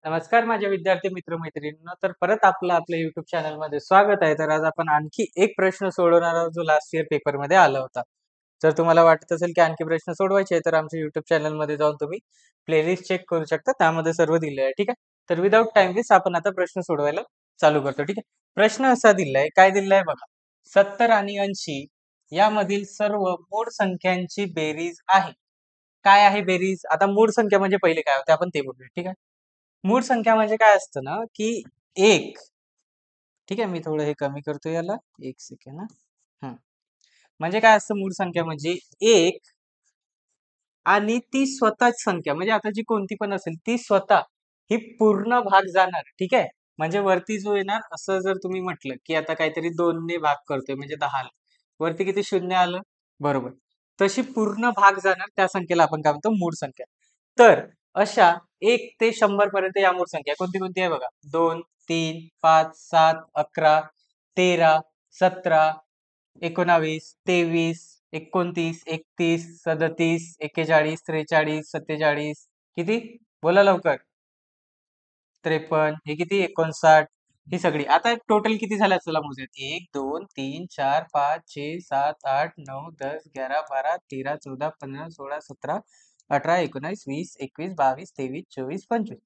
नमस्कार माझ्या विद्यार्थी मित्र मैत्रिणींनो. तर परत आपल्या युट्यूब चॅनल मध्ये स्वागत आहे. तर आज आपण आणखी एक प्रश्न सोडवणार आहोत जो लास्ट इयर पेपर मध्ये आला होता. जर तुम्हाला वाटत असेल की आणखी प्रश्न सोडवायचे तर आमच्या युट्यूब चॅनल मध्ये जाऊन तुम्ही प्लेलिस्ट चेक करू शकता, त्यामध्ये सर्व दिले आहे. ठीक आहे. तर विदाऊट टाइम वेस्ट आपण आता प्रश्न सोडवायला चालू करतो. ठीक आहे. प्रश्न असा दिलाय, काय दिलाय बघा. 70 आणि 80 यामधील सर्व मूळ संख्यांची बेरीज आहे. काय आहे बेरीज? आता मूळ संख्या म्हणजे पहिले काय होते आपण ते बघूया. ठीक आहे. मूळ संख्या म्हणजे काय असतं ना, की एक. ठीक आहे, मी थोडं हे कमी करतो याला. एक सेकंड हा. म्हणजे काय असतं मूळ संख्या म्हणजे एक आणि ती स्वतःच संख्या, म्हणजे आता जी कोणती पण असेल ती स्वतः ही पूर्ण भाग जाणार. ठीक आहे. म्हणजे वरती जो येणार असं जर तुम्ही म्हटलं की आता काहीतरी 2 ने भाग करतोय म्हणजे 10 आलं. वरती किती शून्य आलं? बरोबर. तशी पूर्ण भाग जाणार त्या संख्येला आपण काय म्हणतो? मूळ संख्या. तर अशा 1 ते 100 पर्यंत या मूळ संख्या कोणती कोणती आहे बघा. 2, 3, 5, 7, 11, 13, 17, 19, 23, 29, 31, 37, 41, 43, 47, किती? बोला लवकर. 53, हे किती? 59, ही सगळी. आता टोटल किती झाल्या चला मोजूयात. 1, 2, 3, 4, 5, 6, 7, 8, 9, 10, 11, 12, 13, 14, 15, 16, 17, 18, 19, 20, 21, 22, 23, 24, 25.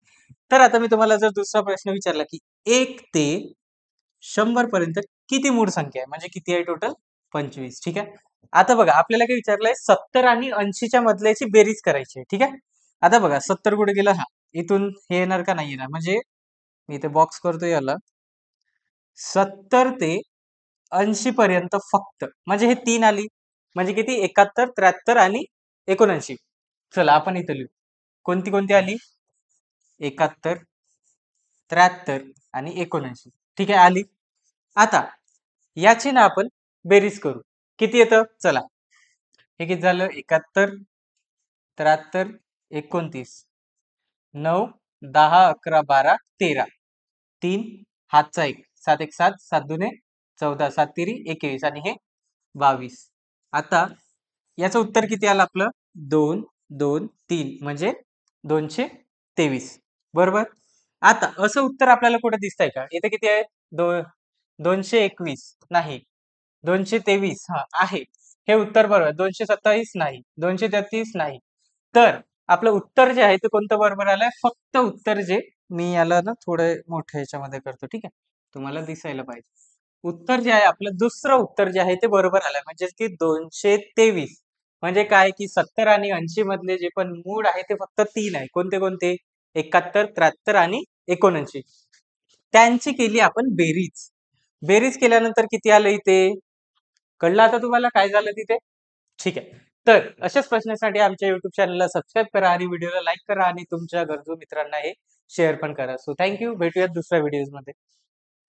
तर आता मी तुम्हाला जर दुसरा प्रश्न विचारला की 1 ते 100 पर्यंत किती मूळ संख्या आहे, म्हणजे किती आहे टोटल? 25. ठीक आहे. आता बघा आपल्याला काय विचारलंय, 70 आणि 80च्या मधल्याची बेरीज करायची आहे. ठीक आहे. आता बघा 70 कुठे गेलं? हा, इथून हे येणार का नाही येणार? म्हणजे मी इथे बॉक्स करतो याला. 70 ते 80 पर्यंत फक्त, म्हणजे हे 3 आली. म्हणजे किती? 71, 73 आणि 79. चला आपण इथं लिहू. कोणती कोणती आली? 71, 73 आणि 79. ठीक आहे, आली. आता याची ना आपण बेरीज करू. किती येतं? चला. हे किती झालं? 71, 73, 29, 9, 10, 11, 12, 13, 3, हातचा 1, 7 1 7, 7 दुने 14, 7 तिरी 21 आणि हे 22. आता याचं उत्तर किती आलं आपलं? 2, 2, 3 म्हणजे 223. बरोबर. आता असं उत्तर आपल्याला कुठे दिसतंय का? इथे किती आहे? 221 नाही, 223 हा आहे. हे उत्तर बरोबर. 227 नाही, 233 नाही. तर आपलं उत्तर जे आहे ते कोणतं बरोबर आलंय? फक्त उत्तर जे, मी याला ना थोडं मोठ्या ह्याच्यामध्ये करतो. ठीक आहे, तुम्हाला दिसायला पाहिजे. उत्तर जे आहे आपलं दुसरं उत्तर जे आहे ते बरोबर आलंय, म्हणजे की 223. म्हणजे काय की 70 आणि 80 मधले जे पण मूळ आहे ते फक्त 3 आहे. कोणते कोणते? 71, 73 आणि 79. त्यांची केली आपण बेरीज. बेरीज केल्यानंतर किती आलं इथे? कळलं आता तुम्हाला काय झालं तिथे? ठीक आहे. तर अशाच प्रश्नासाठी आमच्या युट्यूब चॅनलला सबस्क्राईब करा आणि व्हिडिओला लाईक करा आणि तुमच्या गरजू मित्रांना हे शेअर पण करा. So thank you. भेटूयात दुसऱ्या व्हिडिओज मध्ये.